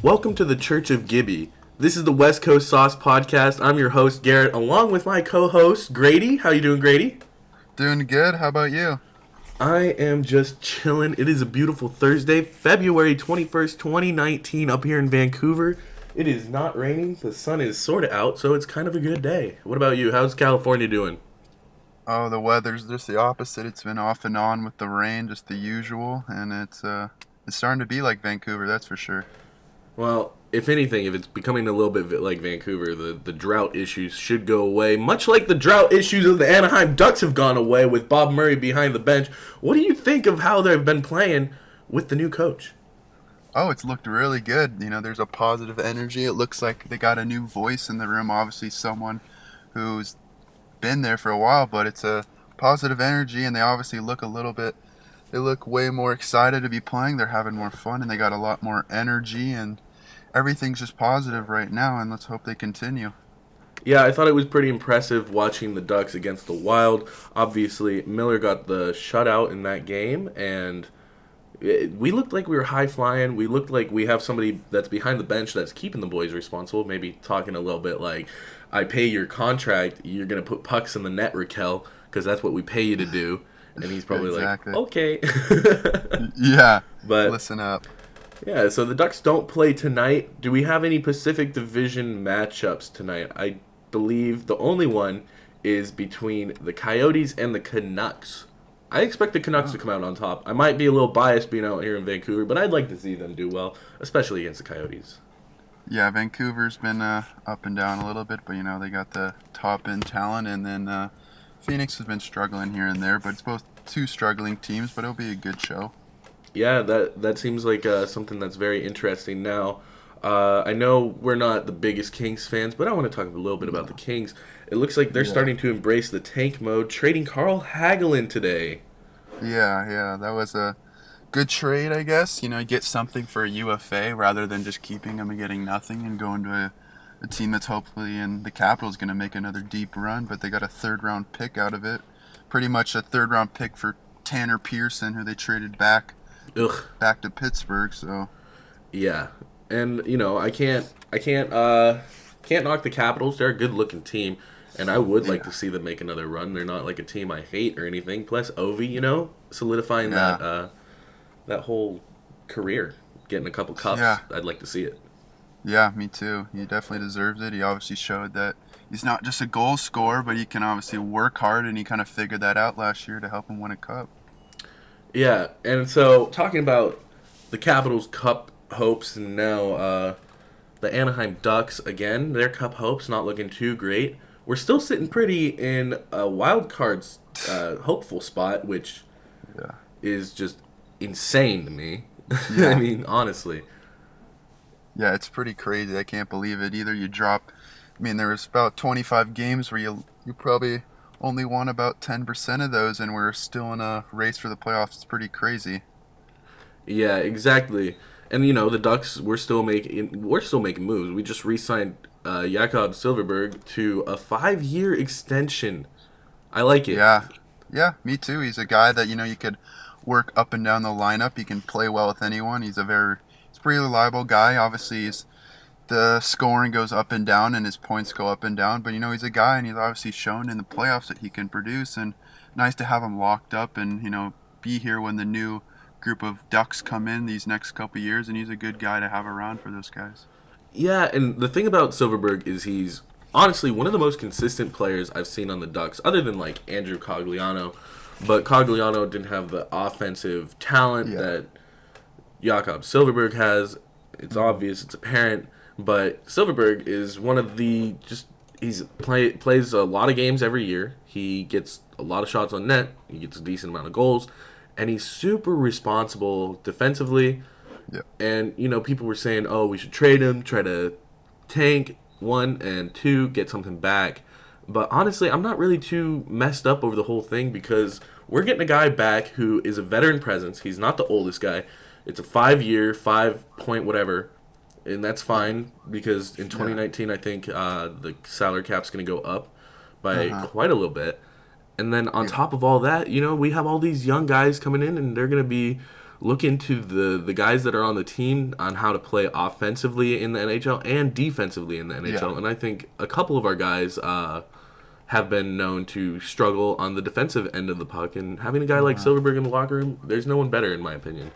Welcome to the Church of Gibby. This is the West Coast Sauce Podcast. I'm your host, Garrett, along with my co-host, Grady. How you doing, Grady? Doing good. How about you? I am just chilling. It is a beautiful Thursday, February 21st, 2019, up here in Vancouver. It is not raining. The sun is sort of out, so it's kind of a good day. What about you? How's California doing? Oh, the weather's just the opposite. It's been off and on with the rain, just the usual, and it's starting to be like Vancouver, that's for sure. Well, if anything, if it's becoming a little bit like Vancouver, the drought issues should go away, much like the drought issues of the Anaheim Ducks have gone away with Bob Murray behind the bench. What do you think of how they've been playing with the new coach? Oh, it's looked really good. There's a positive energy. It looks like they got a new voice in the room. Obviously, someone who's been there for a while, but it's a positive energy, and they obviously look they look way more excited to be playing. They're having more fun, and they got a lot more energy, and everything's just positive right now, and let's hope they continue. Yeah, I thought it was pretty impressive watching the Ducks against the Wild. Obviously, Miller got the shutout in that game, and we looked like we were high-flying. We looked like we have somebody that's behind the bench that's keeping the boys responsible, maybe talking a little bit like, I pay your contract, you're going to put pucks in the net, Raquel, because that's what we pay you to do. And he's probably Exactly. like, okay. Yeah, But listen up. yeah, so the Ducks don't play tonight. Do we have any Pacific Division matchups tonight? I believe the only one is between the Coyotes and the Canucks. I expect the Canucks to come out on top. I might be a little biased being out here in Vancouver, but I'd like to see them do well, especially against the Coyotes. Yeah, Vancouver's been up and down a little bit, but they got the top end talent, and then Phoenix has been struggling here and there, but it's both two struggling teams, but it'll be a good show. Yeah, that seems like something that's very interesting now. I know we're not the biggest Kings fans, but I want to talk a little bit about the Kings. It looks like they're starting to embrace the tank mode, trading Carl Hagelin today. Yeah, that was a good trade, I guess. You get something for a UFA rather than just keeping him and getting nothing and going to a team that's hopefully in the Capitals going to make another deep run, but they got a third-round pick out of it. Pretty much a third-round pick for Tanner Pearson, who they traded back to Pittsburgh. So Yeah, and I can't knock the Capitals. They're a good-looking team, and I would like to see them make another run. They're not like a team I hate or anything. Plus, Ovi, solidifying that whole career, getting a couple cups. Yeah. I'd like to see it. Yeah, me too. He definitely deserves it. He obviously showed that he's not just a goal scorer, but he can obviously work hard, and he kind of figured that out last year to help him win a cup. Yeah, and so talking about the Capitals' cup hopes, and now the Anaheim Ducks again, their cup hopes not looking too great. We're still sitting pretty in a wild card's hopeful spot, which Yeah. is just insane to me. Yeah. I mean, honestly. Yeah, it's pretty crazy. I can't believe it either. There was about 25 games where you probably only won about 10% of those, and we're still in a race for the playoffs. It's pretty crazy. Yeah, exactly. And the Ducks, we're still making moves. We just re-signed Jakob Silverberg to a 5-year extension. I like it. Yeah, me too. He's a guy that you could work up and down the lineup. He can play well with anyone. He's a pretty reliable guy. Obviously, the scoring goes up and down, and his points go up and down. But he's a guy, and he's obviously shown in the playoffs that he can produce. And nice to have him locked up, and be here when the new group of Ducks come in these next couple of years. And he's a good guy to have around for those guys. Yeah, and the thing about Silverberg is he's honestly one of the most consistent players I've seen on the Ducks, other than like Andrew Cogliano. But Cogliano didn't have the offensive talent that Jakob Silverberg has. It's obvious, it's apparent. But Silverberg is one of the plays a lot of games every year. He gets a lot of shots on net. He gets a decent amount of goals, and he's super responsible defensively. Yeah. And people were saying, "Oh, we should trade him, try to tank 1 and 2, get something back." But honestly, I'm not really too messed up over the whole thing because we're getting a guy back who is a veteran presence. He's not the oldest guy. It's a 5-year, 5-point whatever. And that's fine because in 2019, I think the salary cap's going to go up by quite a little bit. And then on top of all that, we have all these young guys coming in, and they're going to be look into the guys that are on the team on how to play offensively in the NHL and defensively in the NHL. Yeah. And I think a couple of our guys have been known to struggle on the defensive end of the puck. And having a guy like Silverberg in the locker room, there's no one better in my opinion.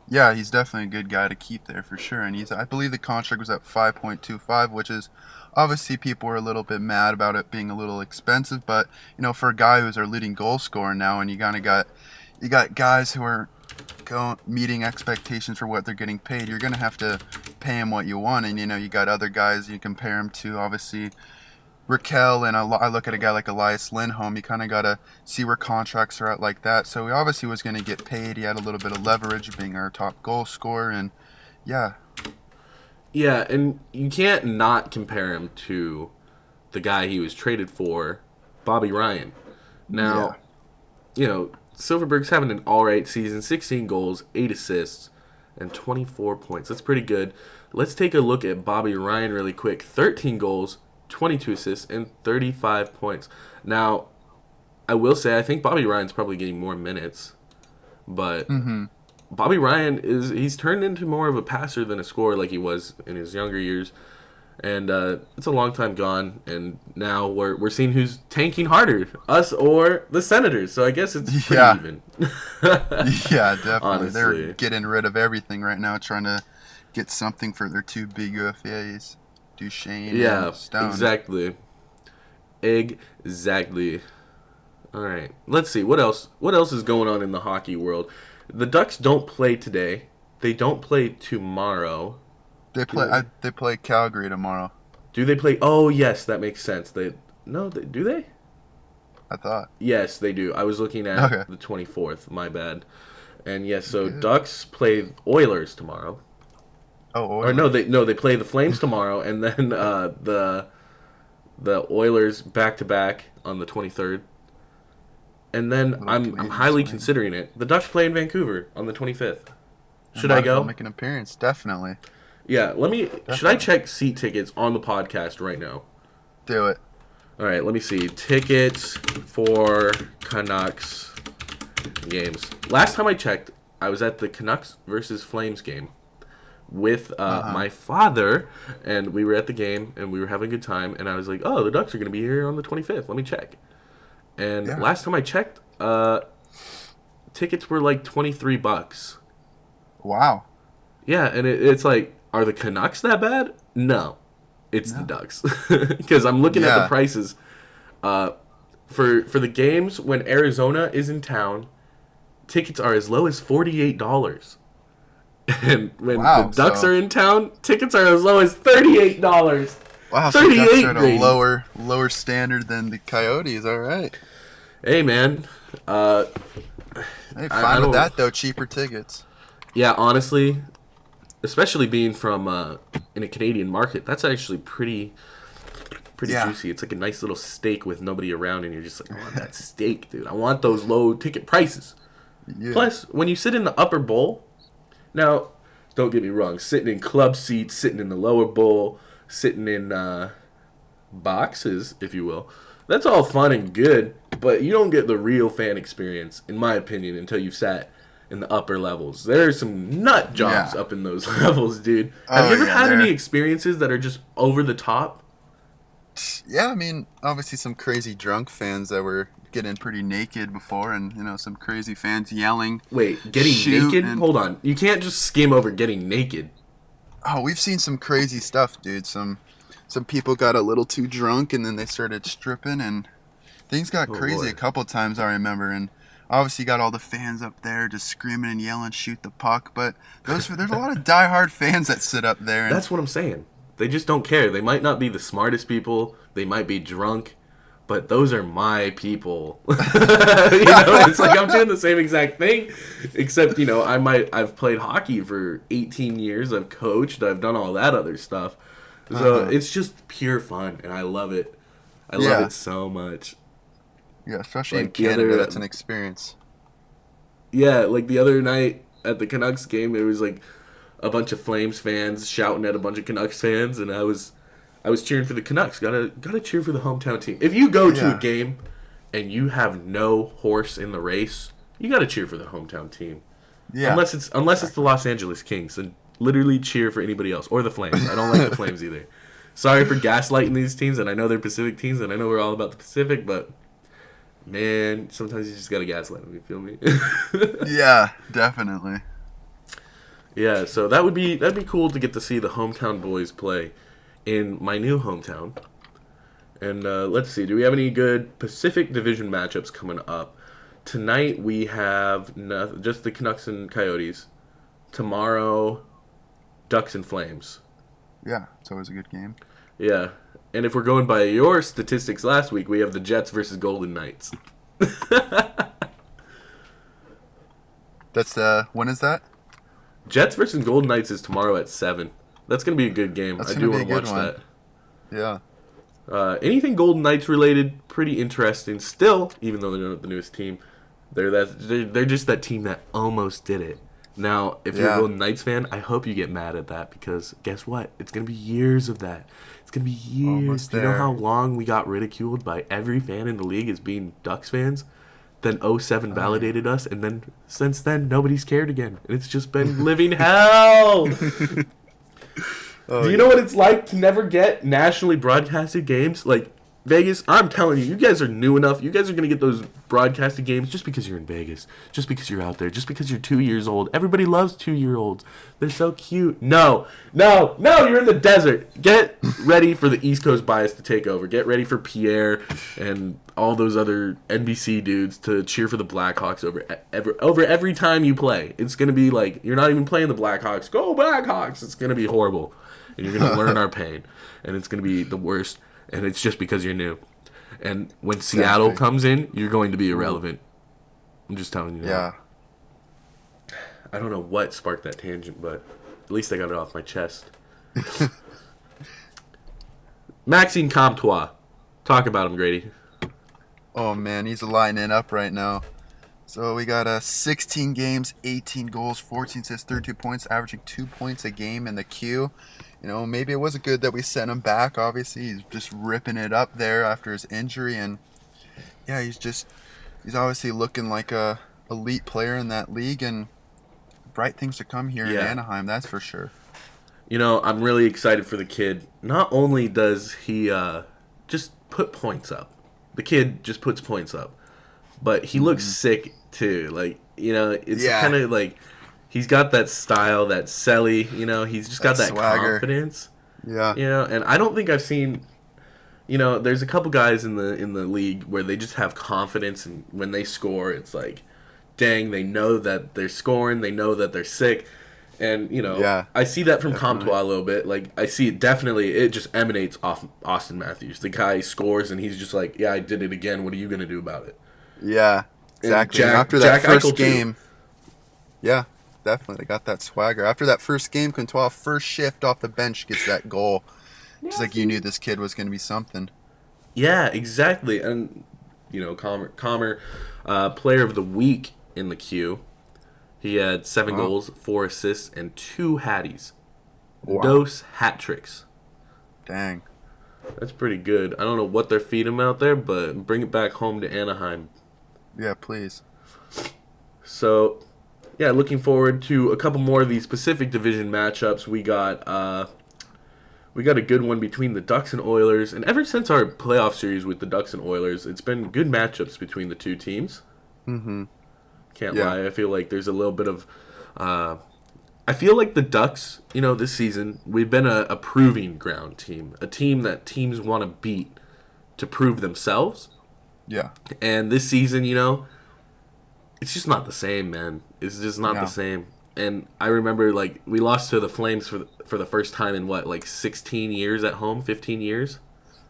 Yeah, he's definitely a good guy to keep there for sure. And I believe the contract was at 5.25, which is obviously people were a little bit mad about it being a little expensive. But for a guy who's our leading goal scorer now, and you got guys who are meeting expectations for what they're getting paid, you're gonna have to pay him what you want. And you got other guys you compare him to, obviously Raquel, and I look at a guy like Elias Lindholm. You kind of got to see where contracts are at like that. So he obviously was going to get paid. He had a little bit of leverage being our top goal scorer. And, yeah. Yeah, and you can't not compare him to the guy he was traded for, Bobby Ryan. Now, Silverberg's having an all-right season, 16 goals, 8 assists, and 24 points. That's pretty good. Let's take a look at Bobby Ryan really quick. 13 goals, 22 assists, and 35 points. Now, I will say I think Bobby Ryan's probably getting more minutes, but Bobby Ryan he's turned into more of a passer than a scorer like he was in his younger years, and it's a long time gone, and now we're seeing who's tanking harder, us or the Senators, so I guess it's pretty even. Yeah, definitely. Honestly. They're getting rid of everything right now, trying to get something for their two big UFAs. Duchesne and Stone. Exactly. All right. Let's see. What else is going on in the hockey world? The Ducks don't play today. They don't play tomorrow. They play Calgary tomorrow. Do they play? Oh, yes, that makes sense. Do they? I thought. Yes, they do. I was looking at the 24th. My bad. And yes, so Ducks play Oilers tomorrow. Oh, Oilers. Or they play the Flames tomorrow, and then the Oilers back to back on the 23rd, and then I'm highly considering it. The Ducks play in Vancouver on the 25th. Should I go? Make an appearance, definitely. Yeah, Should I check seat tickets on the podcast right now? Do it. All right, let me see tickets for Canucks games. Last time I checked, I was at the Canucks versus Flames game with my father, and we were at the game, and we were having a good time, and I was like, oh, the Ducks are going to be here on the 25th. Let me check. And last time I checked, tickets were like $23. Wow. Yeah, and it's like, are the Canucks that bad? No. It's the Ducks. Because I'm looking at the prices. For the games when Arizona is in town, tickets are as low as $48. And when the Ducks are in town, tickets are as low as $38. Wow, so the Ducks are at a lower standard than the Coyotes. All right. Hey, man. Hey, fine with that, though. Cheaper tickets. Yeah, honestly, especially being from in a Canadian market, that's actually pretty juicy. It's like a nice little steak with nobody around, and you're just like, I want that steak, dude. I want those low ticket prices. Yeah. Plus, when you sit in the upper bowl, now, don't get me wrong, sitting in club seats, sitting in the lower bowl, sitting in boxes, if you will, that's all fun and good, but you don't get the real fan experience, in my opinion, until you've sat in the upper levels. There are some nut jobs up in those levels, dude. Have you ever had any experiences that are just over the top? Yeah, I mean, obviously some crazy drunk fans that were getting pretty naked before, and some crazy fans yelling. Wait, getting naked? Hold on. You can't just skim over getting naked. Oh, we've seen some crazy stuff, dude. Some people got a little too drunk, and then they started stripping, and things got crazy a couple times, I remember. And obviously you got all the fans up there just screaming and yelling, shoot the puck. But there's a lot of diehard fans that sit up there. And that's what I'm saying. They just don't care. They might not be the smartest people. They might be drunk. But those are my people. It's like I'm doing the same exact thing. Except, I've played hockey for 18 years. I've coached. I've done all that other stuff. So it's just pure fun. And I love it. I love it so much. Yeah, especially in Canada, that's an experience. Yeah, like the other night at the Canucks game, there was like a bunch of Flames fans shouting at a bunch of Canucks fans, and I was cheering for the Canucks. Gotta cheer for the hometown team. If you go to a game and you have no horse in the race, you gotta cheer for the hometown team. Yeah. Unless it's the Los Angeles Kings, and literally cheer for anybody else or the Flames. I don't like the Flames either. Sorry for gaslighting these teams, and I know they're Pacific teams, and I know we're all about the Pacific, but man, sometimes you just gotta gaslight them. You feel me? Yeah, definitely. Yeah, so that'd be cool to get to see the hometown boys play in my new hometown. And let's see, do we have any good Pacific Division matchups coming up? Tonight we have just the Canucks and Coyotes. Tomorrow, Ducks and Flames. Yeah, it's always a good game. Yeah, and if we're going by your statistics last week, we have the Jets versus Golden Knights. That's when is that? Jets versus Golden Knights is tomorrow at 7. That's going to be a good game. I do want to watch that. Yeah. Anything Golden Knights related, pretty interesting. Still, even though they're not the newest team, they're just that team that almost did it. Now, if you're a Golden Knights fan, I hope you get mad at that because guess what? It's going to be years of that. It's going to be years. Do you know how long we got ridiculed by every fan in the league as being Ducks fans? Then 07 validated us, and then since then, nobody's cared again. And it's just been living hell. Do you know what it's like to never get nationally broadcasted games? Like, Vegas, I'm telling you, you guys are new enough. You guys are going to get those broadcasted games just because you're in Vegas, just because you're out there, just because you're 2 years old. Everybody loves 2-year-olds. They're so cute. No, you're in the desert. Get ready for the East Coast bias to take over. Get ready for Pierre and all those other NBC dudes to cheer for the Blackhawks over every time you play. It's going to be like, you're not even playing the Blackhawks. Go Blackhawks! It's going to be horrible. And you're going to learn our pain. And it's going to be the worst. And it's just because you're new. And when Seattle comes in, you're going to be irrelevant. I'm just telling you. Yeah. I don't know what sparked that tangent, but at least I got it off my chest. Maxime Comtois. Talk about him, Grady. Oh, man, he's lining up right now. So we got 16 games, 18 goals, 14 assists, 32 points, averaging 2 points a game in the queue. You know, maybe it wasn't good that we sent him back. Obviously, he's just ripping it up there after his injury. And, yeah, he's obviously looking like a elite player in that league. And bright things to come here in Anaheim, that's for sure. You know, I'm really excited for the kid. Not only does he just put points up. The kid just puts points up. But he looks sick, too. Like, you know, it's kind of like... He's got that style, that celly, you know, he's just got that swagger. Confidence. Yeah. You know, and I don't think I've seen, you know, there's a couple guys in the league where they just have confidence, and when they score, it's like, dang, they know that they're scoring, they know that they're sick. And, you know, I see that from Comtois a little bit. Like, I see it definitely, it just emanates off Austin Matthews. The guy scores, and he's just like, yeah, I did it again. What are you going to do about it? Yeah, exactly. After that first game, yeah. Definitely got that swagger. After that first game, Comtois, first shift off the bench, gets that goal. Just like you knew this kid was going to be something. Yeah, exactly. And, you know, Commer, player of the week in the queue. He had 7 goals, 4 assists, and 2 hatties. Wow. Dose hat tricks. Dang. That's pretty good. I don't know what they're feeding him out there, but bring it back home to Anaheim. Yeah, please. So... yeah, looking forward to a couple more of these Pacific Division matchups. We got a good one between the Ducks and Oilers, and ever since our playoff series with the Ducks and Oilers, it's been good matchups between the two teams. Mm-hmm. Can't lie, I feel like there's a little bit of... I feel like the Ducks, you know, this season, we've been a proving ground team, a team that teams want to beat to prove themselves. Yeah. And this season, you know... it's just not the same, man. It's just not the same. And I remember, like, we lost to the Flames for the first time in, 16 years at home? 15 years?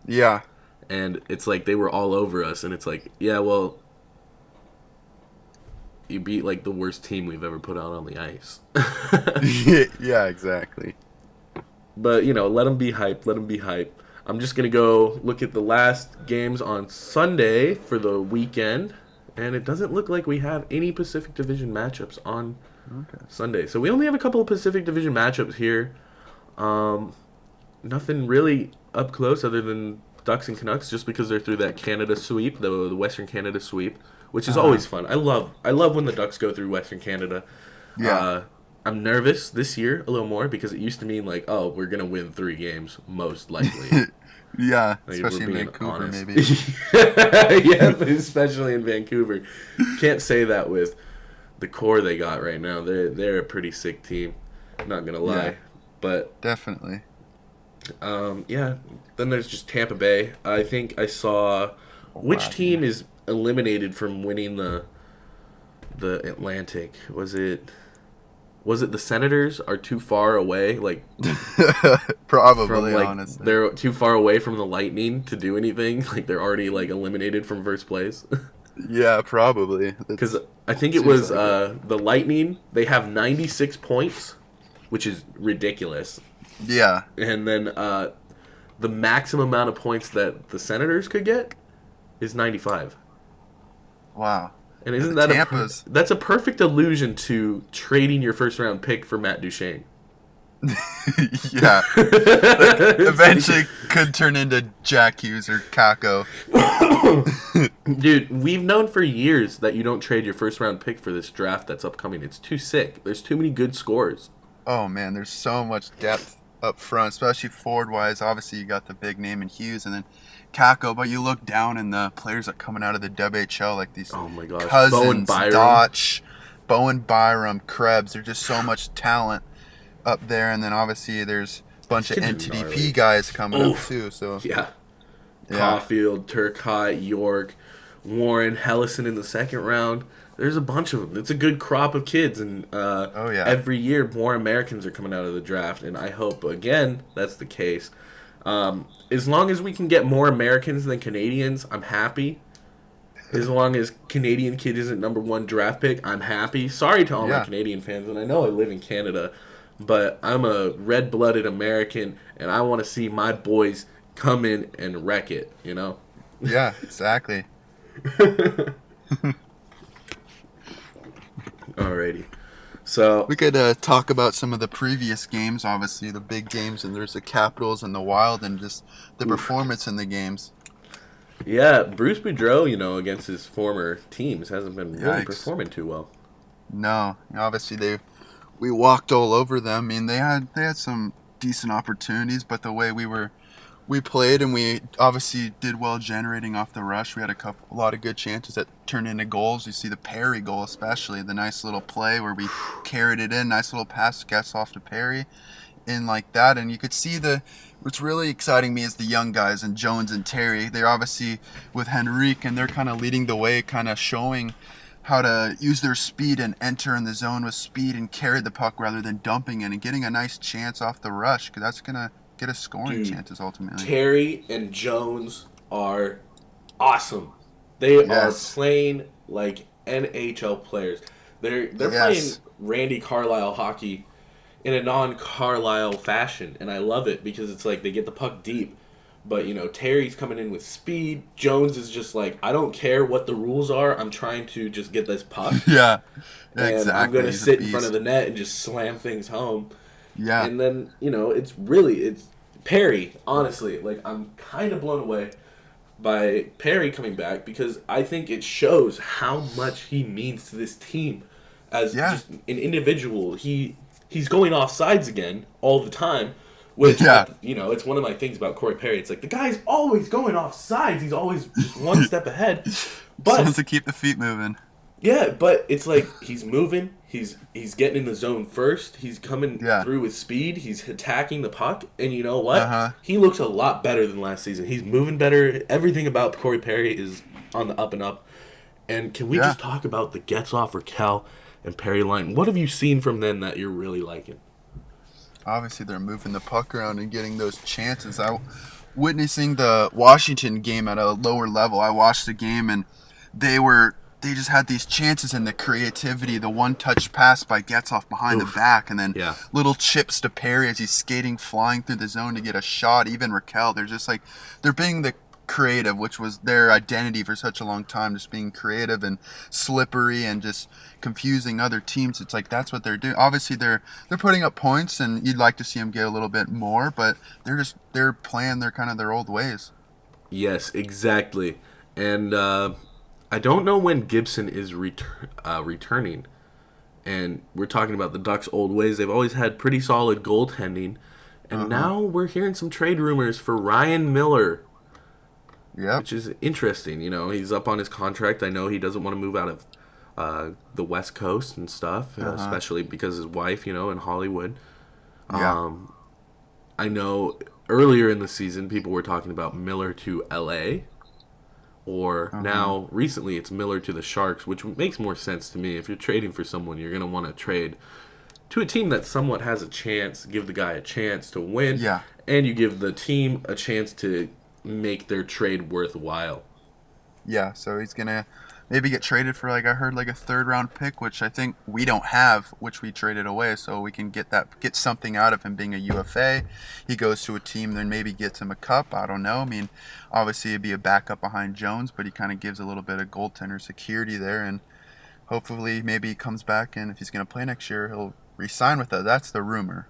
Yeah. And it's like they were all over us. And it's like, yeah, well, you beat, like, the worst team we've ever put out on the ice. Yeah, exactly. But, you know, let them be hype. Let them be hype. I'm just going to go look at the last games on Sunday for the weekend. And it doesn't look like we have any Pacific Division matchups on Sunday. So we only have a couple of Pacific Division matchups here. Nothing really up close other than Ducks and Canucks, just because they're through that Canada sweep, the Western Canada sweep, which is always fun. I love when the Ducks go through Western Canada. Yeah. I'm nervous this year a little more because it used to mean like, oh, we're gonna win 3 games most likely. Yeah, Like if we're especially in being Vancouver, honest. maybe. Yeah, especially in Vancouver. Can't say that with the core they got right now. They're a pretty sick team. Not gonna Yeah, lie, but definitely. yeah. Then there's just Tampa Bay. I think I saw Oh, which wow. team is eliminated from winning the Atlantic. Was it the Senators are too far away? Like from Probably, like honestly. they're too far away from the Lightning to do anything. Like they're already like eliminated from first place. Yeah, probably. Because That I think it seems was like it. the Lightning. They have 96 points, which is ridiculous. Yeah. And then the maximum amount of points that the Senators could get is 95. Wow. And Yeah, isn't the that Tampa's. that's a perfect allusion to trading your first round pick for Matt Duchene? Yeah. Like, eventually could turn into Jack Hughes or Kako. Dude, we've known for years that you don't trade your first round pick for this draft that's upcoming. It's too sick. There's too many good scores. Oh man, there's so much depth up front, especially forward wise. Obviously, you got the big name in Hughes and then Kako, but you look down in the players that coming out of the WHL, like these Oh my gosh. Bowen Cousins, Byram. Dotch, Bowen Byram, Krebs. There's just so much talent up there, and then obviously there's a bunch of Kids are NTDP gnarly. guys coming up Oof. too. So Yeah. yeah, Caulfield, Turcotte, York, Warren, Hellison in the second round. There's a bunch of them. It's a good crop of kids, and oh yeah, every year more Americans are coming out of the draft, and I hope again that's the case. As long as we can get more Americans than Canadians, I'm happy. As long as Canadian kid isn't number one draft pick, I'm happy. Sorry to all my Yeah. Canadian fans, and I know I live in Canada, but I'm a red-blooded American, and I want to see my boys come in and wreck it, you know? yeah, exactly. Alrighty. So, We could talk about some of the previous games, obviously the big games, and there's the Capitals and the Wild, and just the performance in the games. yeah, Bruce Boudreau, against his former teams hasn't been really Yikes. performing too well. No, obviously we walked all over them. I mean, they had some decent opportunities, but the way we played, and we obviously did well generating off the rush. We had a lot of good chances that turned into goals. You see the Perry goal, especially the nice little play where we carried it in, nice little pass gets off to Perry, in like that. And you could see what's really exciting me is the young guys and Jones and Terry. They're obviously with Henrique, and they're kind of leading the way, kind of showing how to use their speed and enter in the zone with speed and carry the puck rather than dumping it and getting a nice chance off the rush, because that's gonna get us scoring Dude, chances ultimately. Terry and Jones are awesome. They Yes. are playing like NHL players. They're Yes. playing Randy Carlisle hockey in a non-Carlisle fashion, and I love it because it's like they get the puck deep. But Terry's coming in with speed. Jones is just like, I don't care what the rules are. I'm trying to just get this puck, Yeah, and exactly. I'm gonna He's a sit in front of beast. the net and just slam things home. Yeah, And then, it's Perry, honestly, like I'm kind of blown away by Perry coming back because I think it shows how much he means to this team as Yeah. just an individual. He's going off sides again all the time, which Yeah. it's one of my things about Corey Perry. It's like the guy's always going off sides. He's always just one step ahead. just But wants to keep the feet moving. yeah, but it's like he's moving. He's getting in the zone first. He's coming Yeah. through with speed. He's attacking the puck, and you know what? Uh-huh. He looks a lot better than last season. He's moving better. Everything about Corey Perry is on the up and up. And can we Yeah. just talk about the Getzlaff, Raquel, and Perry line? What have you seen from them that you're really liking? Obviously, they're moving the puck around and getting those chances. Witnessing the Washington game at a lower level. I watched the game, and they just had these chances and the creativity, the one-touch pass by Getzlaff behind Oof. the back, and then Yeah. little chips to Perry as he's skating, flying through the zone to get a shot. Even Raquel, they're just like, they're being the creative, which was their identity for such a long time, just being creative and slippery and just confusing other teams. It's like that's what they're doing. Obviously, they're putting up points, and you'd like to see them get a little bit more, but they're playing their old ways. Yes, exactly. And I don't know when Gibson is returning. And we're talking about the Ducks' old ways. They've always had pretty solid goaltending. And now we're hearing some trade rumors for Ryan Miller, Yep. which is interesting. He's up on his contract. I know he doesn't want to move out of the West Coast and stuff, especially because his wife, in Hollywood. Yeah. I know earlier in the season people were talking about Miller to LA, or now recently it's Miller to the Sharks, which makes more sense to me. If you're trading for someone, you're going to want to trade to a team that somewhat has a chance, give the guy a chance to win, and you give the team a chance to make their trade worthwhile. Yeah, so he's going to maybe get traded for, I heard, a third-round pick, which I think we don't have, which we traded away, so we can get something out of him being a UFA. He goes to a team, then maybe gets him a cup. I don't know. I mean, obviously it'd be a backup behind Jones, but he kind of gives a little bit of goaltender security there, and hopefully maybe he comes back, and if he's going to play next year, he'll re-sign with us. That's the rumor.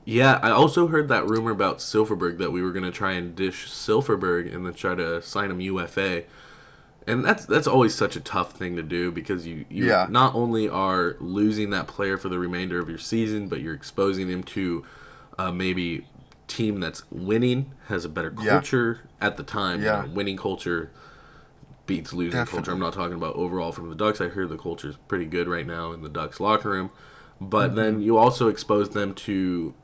Yeah, I also heard that rumor about Silfverberg, that we were going to try and dish Silfverberg and then try to sign him UFA. And that's always such a tough thing to do, because you not only are losing that player for the remainder of your season, but you're exposing him to maybe team that's winning, has a better culture at the time. Winning culture beats losing culture. I'm not talking about overall from the Ducks. I hear the culture is pretty good right now in the Ducks locker room. But then you also expose them to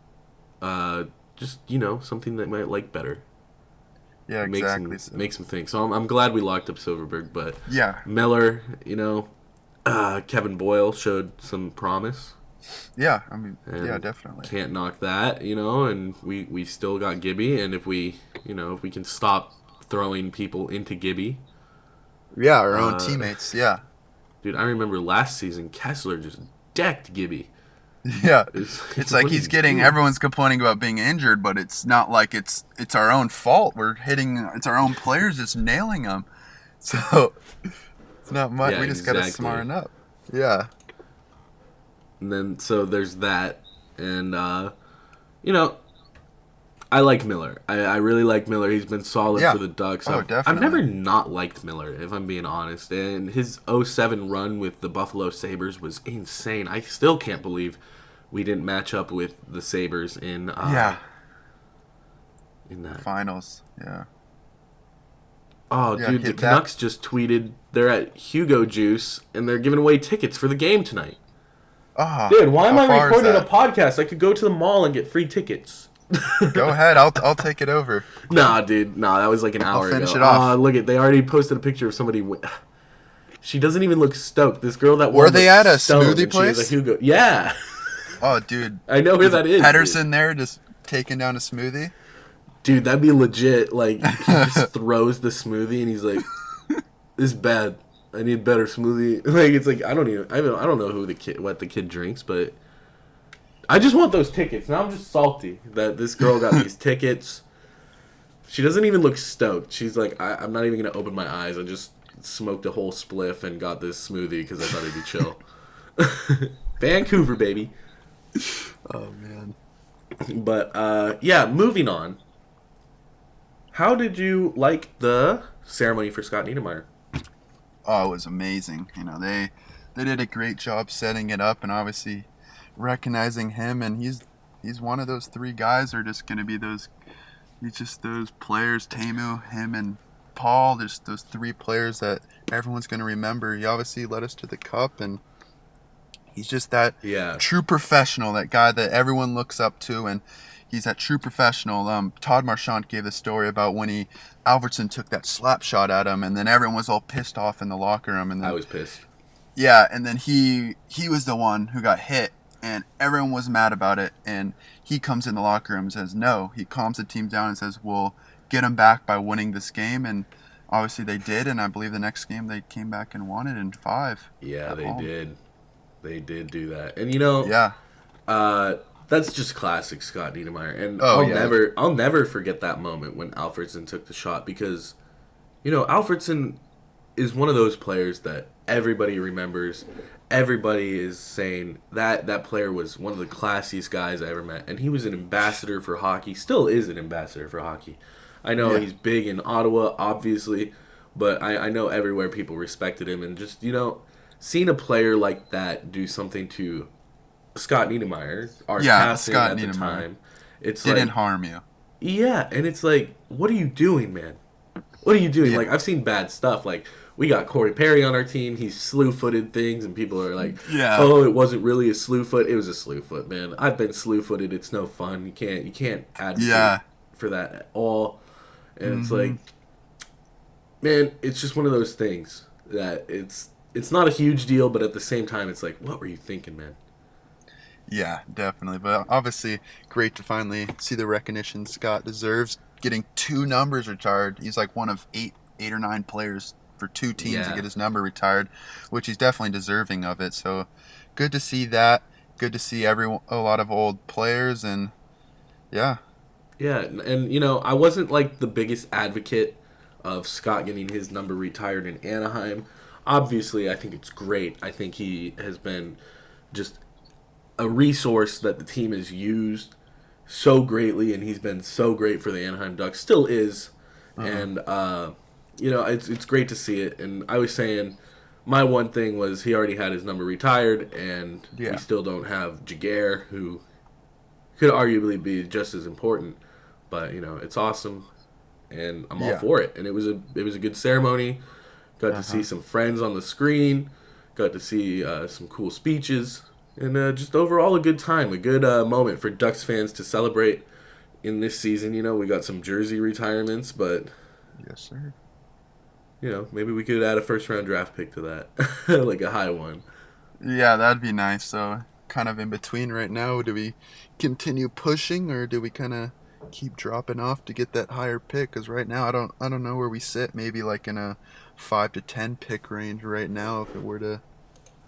just, something they might like better. Yeah, exactly. Makes them think. So I'm glad we locked up Silfverberg, but Miller, Kevin Boyle showed some promise. Yeah, I mean, definitely. Can't knock that, and we still got Gibby, and if we can stop throwing people into Gibby. Yeah, our own teammates, Dude, I remember last season, Kessler just decked Gibby. Yeah, it's like he's getting. Everyone's complaining about being injured, but it's not like it's our own fault. It's our own players just nailing them. So it's not much. We just gotta smarten up. Yeah. And then so there's that, and I like Miller. I really like Miller. He's been solid for the Ducks. Definitely. I've never not liked Miller, if I'm being honest. And his 07 run with the Buffalo Sabres was insane. I still can't believe we didn't match up with the Sabres in that finals. Yeah. Oh, dude, the Canucks just tweeted they're at Hugo Juice and they're giving away tickets for the game tonight. Dude, why am I recording a podcast? I could go to the mall and get free tickets. Go ahead, I'll take it over. Nah, dude, that was like an hour ago. Finish it off. Look they already posted a picture of somebody. She doesn't even look stoked. This girl that were they at a smoothie place? She was a Hugo. Yeah. Oh, dude, I know where that is. Pedersen there just taking down a smoothie. Dude, that'd be legit. Like, he just throws the smoothie and he's like, "This is bad. I need better smoothie." Like, it's like I don't know what the kid drinks, but I just want those tickets. Now I'm just salty that this girl got these tickets. She doesn't even look stoked. She's like, I'm not even going to open my eyes. I just smoked a whole spliff and got this smoothie because I thought it'd be chill. Vancouver, baby. Oh, man. But, moving on. How did you like the ceremony for Scott Niedermayer? Oh, it was amazing. They did a great job setting it up, and obviously recognizing him, and he's one of those three guys are just going to be those players, Teemu, him, and Paul, just those three players that everyone's going to remember. He obviously led us to the cup, and he's just that true professional, that guy that everyone looks up to, and he's that true professional. Todd Marchant gave the story about when Alfredsson took that slap shot at him, and then everyone was all pissed off in the locker room. And then, I was pissed. Yeah, and then he was the one who got hit, and everyone was mad about it, and he comes in the locker room and says no. He calms the team down and says, we'll get him back by winning this game, and obviously they did, and I believe the next game they came back and won it in 5. Yeah, they did. They did do that. And that's just classic Scott Niedermayer. And I'll never forget that moment when Alfredsson took the shot, because Alfredsson is one of those players that everybody remembers. Everybody is saying that player was one of the classiest guys I ever met, and he was an ambassador for hockey. Still is an ambassador for hockey. I know he's big in Ottawa, obviously, but I know everywhere people respected him, and just seeing a player like that do something to Scott Niedermayer, our Yeah, captain Scott at the Niedermayer time, it's didn't like, harm you. yeah, and it's like, what are you doing, man? What are you doing? Yeah, Like, I've seen bad stuff. Like, we got Corey Perry on our team. He's slew-footed things, and people are like, yeah. "Oh, it wasn't really a slew foot. It was a slew foot, man. I've been slew-footed. It's no fun. You can't advocate Yeah. for that at all." And it's Mm-hmm. like, man, it's just one of those things that it's not a huge deal, but at the same time, it's like, what were you thinking, man? Yeah, definitely. But obviously, great to finally see the recognition Scott deserves. Getting 2 numbers retired. He's like one of eight or nine players for 2 teams to Yeah, get his number retired, which he's definitely deserving of it. So good to see that. Good to see a lot of old players, and yeah, yeah, and I wasn't like the biggest advocate of Scott getting his number retired in Anaheim. Obviously, I think it's great. I think he has been just a resource that the team has used so greatly, and he's been so great for the Anaheim Ducks. Still is, uh-huh. and it's great to see it. And I was saying, my one thing was he already had his number retired, and we Yeah, still don't have Jaguar, who could arguably be just as important. But it's awesome, and I'm all yeah, for it. And it was a good ceremony. Got to see uh-huh. some friends on the screen. Got to see some cool speeches, and just overall a good time, a good moment for Ducks fans to celebrate in this season. We got some jersey retirements, but Yes, sir. maybe we could add a first round draft pick to that, like a high one. Yeah, that'd be nice. So kind of in between right now. Do we continue pushing, or do we kind of keep dropping off to get that higher pick? Because right now, I don't know where we sit. Maybe like in a 5 to 10 pick range right now, if it were to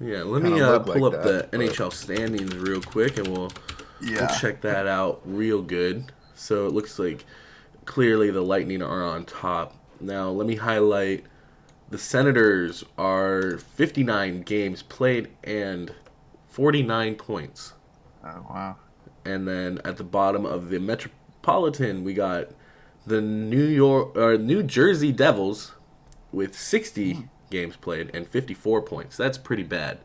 Yeah, let kind me of look pull like up that. the But NHL standings real quick, and we'll yeah, check that out real good. So it looks like clearly the Lightning are on top. Now let me highlight the Senators are 59 games played and 49 points. oh wow, And then at the bottom of the Metropolitan, we got the New Jersey Devils with 60 games played and 54 points. That's pretty bad.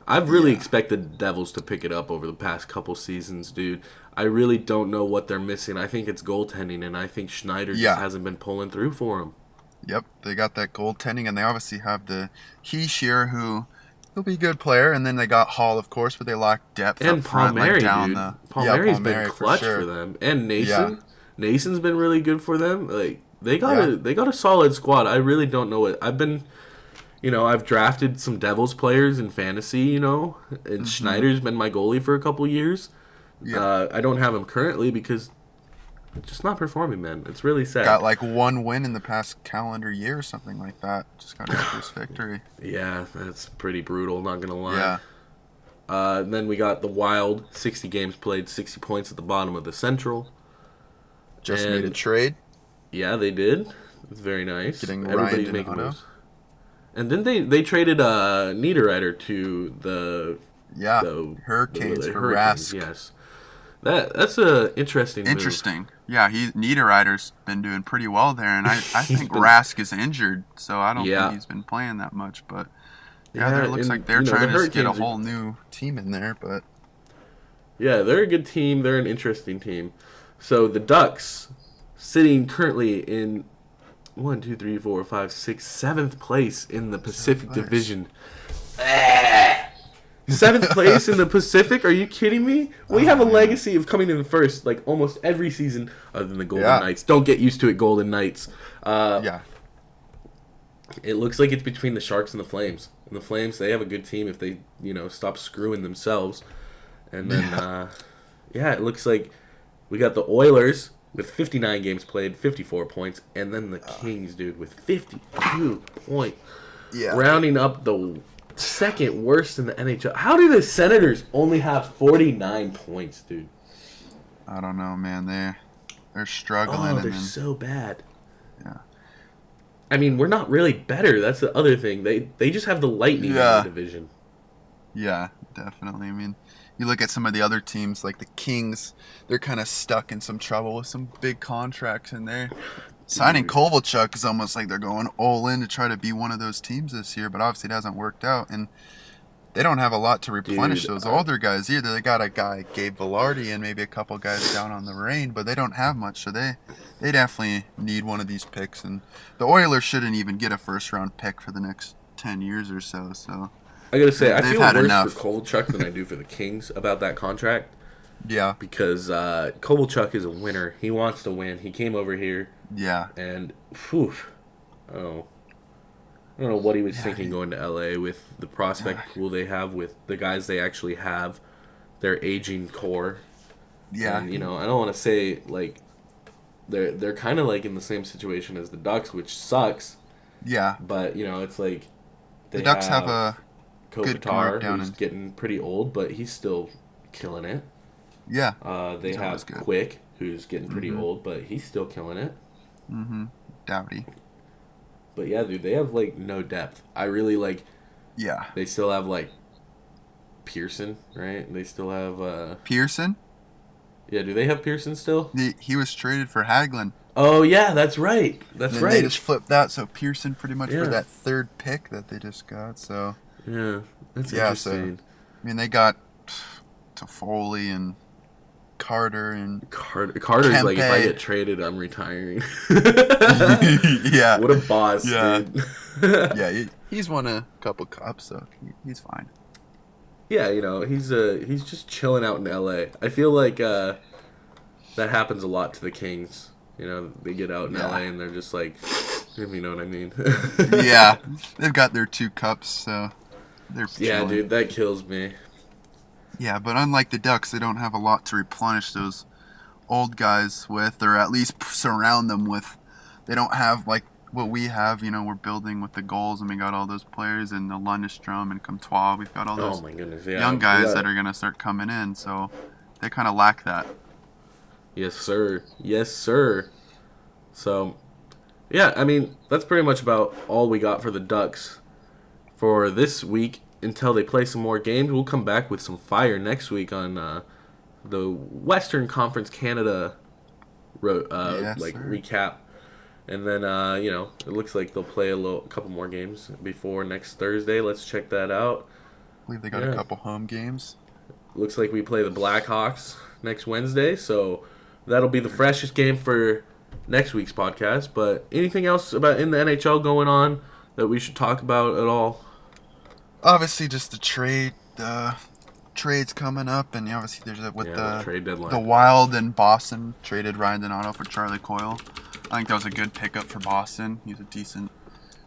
I've really yeah, expected the Devils to pick it up over the past couple seasons, dude. I really don't know what they're missing. I think it's goaltending, and I think Schneider just yeah. hasn't been pulling through for them. Yep, they got that goaltending, and they obviously have the Heishier, who he'll be a good player, and then they got Hall, of course, but they lack depth up And front, like Palmieri, down dude. the Palmieri's been Palmieri for clutch for sure. them. And Yeah, Nason's been really good for them. Like they got yeah, a solid squad. I really don't know what I've drafted some Devils players in fantasy, and hmm Schneider's been my goalie for a couple years. yeah. I don't have him currently because it's just not performing, man. It's really sad. Got like 1 win in the past calendar year or something like that. Just got his first victory. Yeah, that's pretty brutal, not gonna lie. Yeah, Then we got the Wild, 60 games played, 60 points at the bottom of the Central. just made a And trade, yeah, they did. It's very nice. getting Ryan Everybody's making Donato. moves. And then they traded Niederreiter to Yeah, the Hurricanes for Hurricanes. Rask. Yes, that's a interesting move. Interesting. Yeah, Niederreiter's been doing pretty well there, and I He's think been Rask is injured, so I don't think yeah he's been playing that much. But yeah, yeah, there looks and like they're the trying to just get a Hurricanes are whole new team in there. But yeah they're a good team. They're an interesting team. So the Ducks sitting currently in 7th place in the seventh Pacific place. Division. Seventh place in the Pacific? Are you kidding me? We have Oh a man. legacy of coming in first, like almost every season, other than the Golden Yeah. Knights. Don't get used to it, Golden Knights. Yeah. It looks like it's between the Sharks and the Flames. And the Flames, they have a good team if they, stop screwing themselves. And then, Yeah. yeah, it looks like we got the Oilers with 59 games played, 54 points, and then the Kings, dude, with 52 points, Yeah. rounding up the second worst in the NHL. How do the Senators only have 49 points, dude? I don't know, man. They're struggling, Oh, and they're then so bad. yeah. I mean, we're not really better. That's the other thing. They just have the Lightning in Yeah. the division. Yeah, definitely. I mean, you look at some of the other teams, like the Kings, they're kind of stuck in some trouble with some big contracts in there. Signing Dude. Kovalchuk is almost like they're going all in to try to be one of those teams this year, but obviously it hasn't worked out. And they don't have a lot to replenish Dude, those older guys either. They got a guy, Gabe Velarde, and maybe a couple guys down on the Reign, but they don't have much, so they definitely need one of these picks. And the Oilers shouldn't even get a first-round pick for the next 10 years or so. So I gotta say, I they've feel had worse enough. for Kovalchuk than I do for the Kings about that contract. Yeah, Because Kovalchuk is a winner. He wants to win. He came over here, yeah, and phew, oh, I don't know what he was yeah, thinking going to LA with the prospect pool they have, with the guys they actually have, their aging core. yeah, And I don't want to say like they're kind of like in the same situation as the Ducks, which sucks. yeah. But it's like The they Ducks have have a good guard Kopitar, down who's in. getting pretty old, but he's still killing it. Yeah, They he's always have good. Quick, who's getting pretty Mhm. old, but he's still killing it. Doughty. But yeah, dude, they have like no depth. I really like. Yeah. They still have like Pearson, right? They still have. Pearson? Yeah, do they have Pearson still? He was traded for Hagelin. Oh yeah, that's right. That's And then right. they just flipped that, so Pearson pretty much Yeah. for that third pick that they just got. So Yeah, that's yeah, so interesting. I mean they got Toffoli and Carter and Carter's like, if I Kempe. get traded, I'm retiring. yeah, What a boss, Yeah. dude. yeah. He's won a couple cups, so he's fine. Yeah, he's just chilling out in LA. I feel like that happens a lot to the Kings. They get out in Yeah. LA and they're just like, if you know what I mean. Yeah, they've got their 2 cups, so they're Yeah, chilling. dude, that kills me. Yeah, but unlike the Ducks, they don't have a lot to replenish those old guys with, or at least surround them with. They don't have like what we have. We're building with the goals, and we got all those players and the Lundestrom and Comtois. We've got all Oh those my goodness, yeah. young guys that are gonna start coming in, so they kind of lack that. Yes, sir. Yes, sir. So, yeah, I mean, that's pretty much about all we got for the Ducks for this week until they play some more games. We'll come back with some fire next week on the Western Conference Canada Yes, sir. recap. And then, it looks like they'll play a couple more games before next Thursday. Let's check that out. I believe they got Yeah. a couple home games. Looks like we play the Blackhawks next Wednesday, so that'll be the freshest game for next week's podcast. But anything else about in the NHL going on that we should talk about at all? Obviously, just the trades coming up, and obviously there's The trade deadline. the Wild and Boston traded Ryan Donato for Charlie Coyle. I think that was a good pickup for Boston.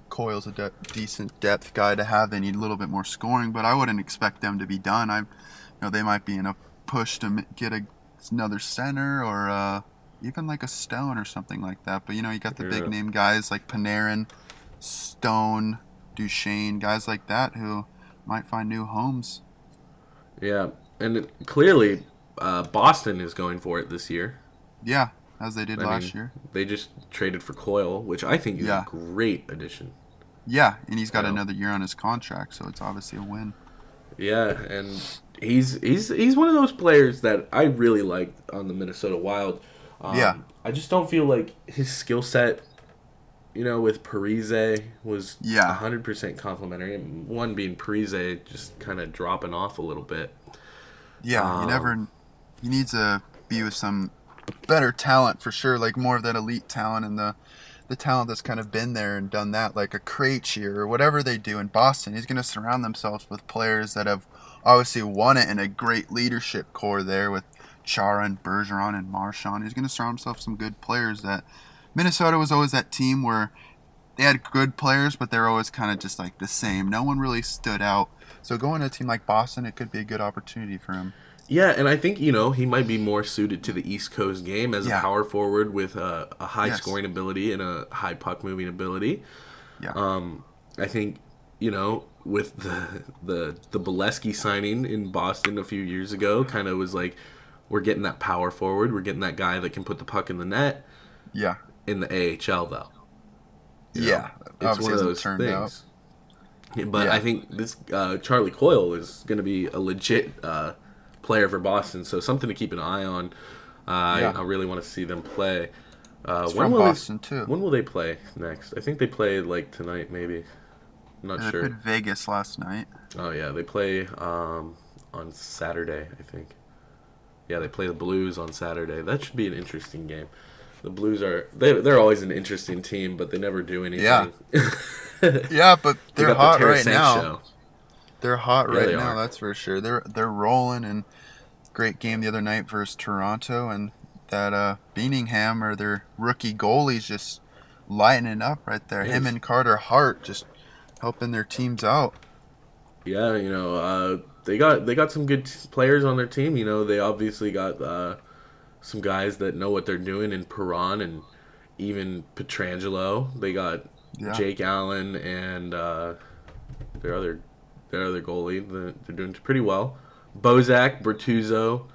Coyle's a decent depth guy to have. They need a little bit more scoring, but I wouldn't expect them to be done. They might be in a push to get another center or even like a Stone or something like that. But you got the big name guys like Panarin, Stone, Duchesne, guys like that who might find new homes. Yeah, and clearly Boston is going for it this year. Yeah, as they did last year. They just traded for Coyle, which I think is a great addition. Yeah, and he's got Yeah. another year on his contract, so it's obviously a win. Yeah, and he's one of those players that I really like on the Minnesota Wild. Yeah. I just don't feel like his skill set, with Parise was 100% complimentary. One being Parise just kind of dropping off a little bit. Yeah, he needs to be with some better talent for sure, like more of that elite talent and the talent that's kind of been there and done that, like a Krejci or whatever they do in Boston. He's going to surround themselves with players that have obviously won it in a great leadership core there with Chara and Bergeron and Marchand. He's going to surround himself with some good players. That Minnesota was always that team where they had good players, but they're always kind of just like the same. No one really stood out. So going to a team like Boston, it could be a good opportunity for him. Yeah, and I think, he might be more suited to the East Coast game as a power forward with a high scoring ability and a high puck moving ability. Yeah. I think, with the Bolesky signing in Boston a few years ago, kind of was like, we're getting that power forward. We're getting that guy that can put the puck in the net. Yeah. In the AHL, though. Yeah. It's one of those things. But I think this Charlie Coyle is going to be a legit player for Boston, so something to keep an eye on. I really want to see them play. It's When from will Boston too. When will they play next? I think they play like tonight, maybe. I'm not They sure. played Vegas last night. Oh yeah, they play on Saturday, I think. Yeah, they play the Blues on Saturday. That should be an interesting game. The Blues they're always an interesting team, but they never do anything. Yeah. Yeah, but They they're got hot the right Tarasenko now. show. They're hot Yeah, right they now, are. that's for sure. They're rolling, and great game the other night versus Toronto, and that Beaningham, or their rookie goalie's just lighting up right there. Yes. Him and Carter Hart just helping their teams out. Yeah, they got some good players on their team. They obviously got some guys that know what they're doing in Perron and even Petrangelo. They got Jake Allen and their other goalie. They're doing pretty well. Bozak, Bertuzzo.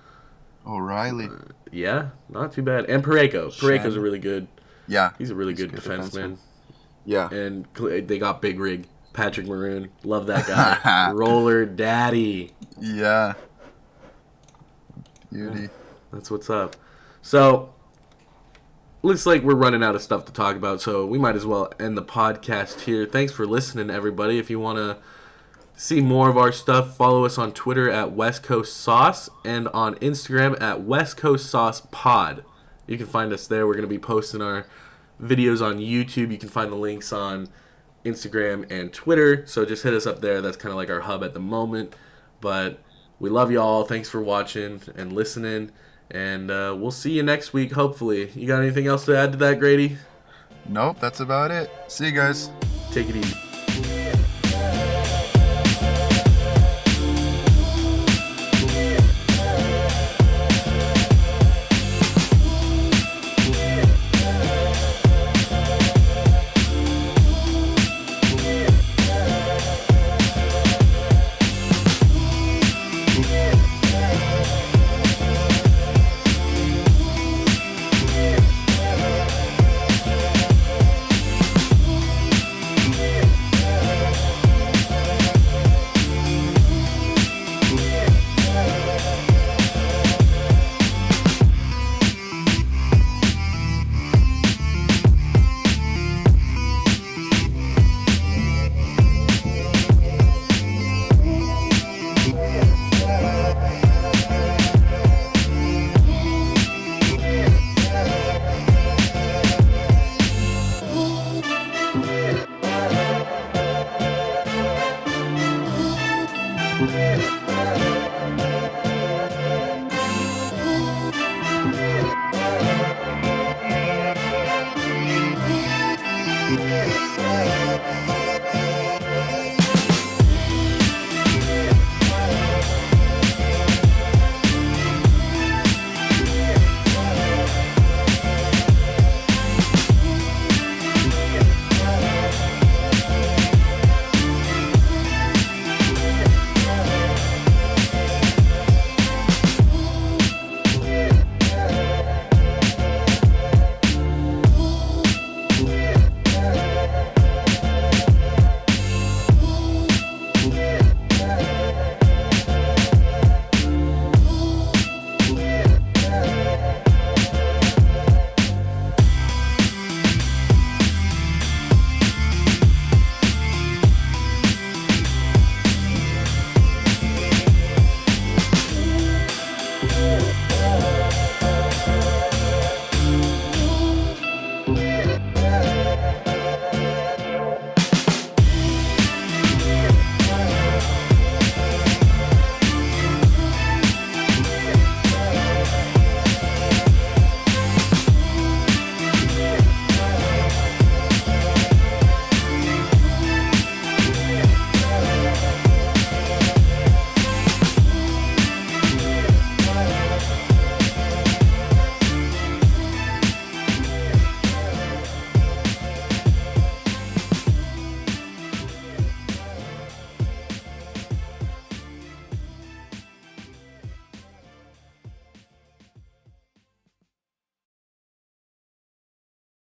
O'Reilly. Yeah, not too bad. And Parayko. Parayko's a really good. Yeah. He's a really good defenseman. Yeah. And they got Big Rig, Patrick Maroon. Love that guy. Roller Daddy. Yeah. Beauty. That's what's up. So, looks like we're running out of stuff to talk about, so we might as well end the podcast here. Thanks for listening, everybody. If you want to see more of our stuff, follow us on Twitter at West Coast Sauce and on Instagram at West Coast Sauce Pod. You can find us there. We're going to be posting our videos on YouTube. You can find the links on Instagram and Twitter, so just hit us up there. That's kind of like our hub at the moment. But we love y'all. Thanks for watching and listening, and we'll see you next week, hopefully. You got anything else to add to that, Grady? Nope, that's about it. See you guys. Take it easy.